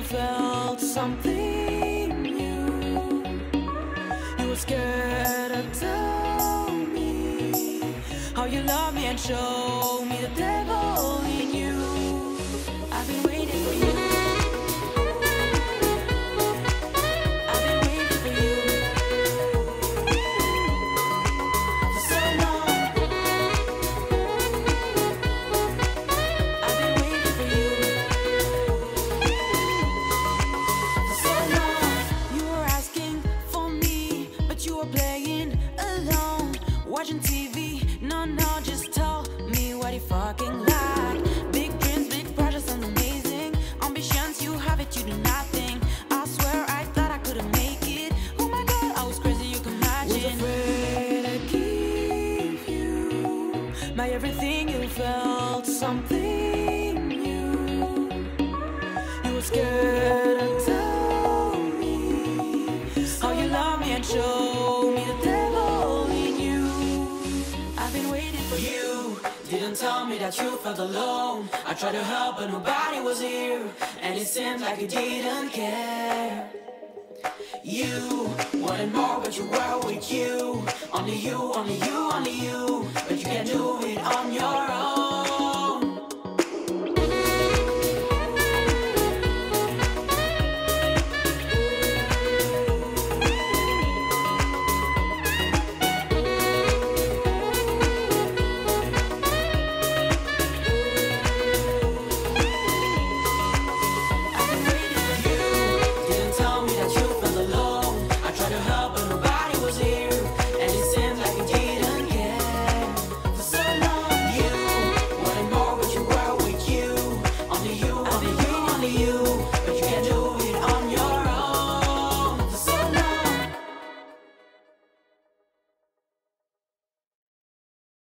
felt something new. You were scared to tell me how you love me and show me the devil in you. I've been waiting for you. I've been waiting for you for so long. I've been waiting for you for so long. You were asking for me, but you were playing alone, watching TV. No, just tell me what you fucking like. Big dreams, big projects, and amazing ambitions. You have it, you do nothing. I swear I thought I couldn't make it. Oh my God, I was crazy, you can imagine. Was afraid to give you my everything. You felt something new. You were scared to tell me how you love me and show me the devil in you. I've been waiting for you. Didn't tell me that you felt alone. I tried to help but nobody was here, and it seemed like you didn't care. You wanted more but you were with you. Only you, only you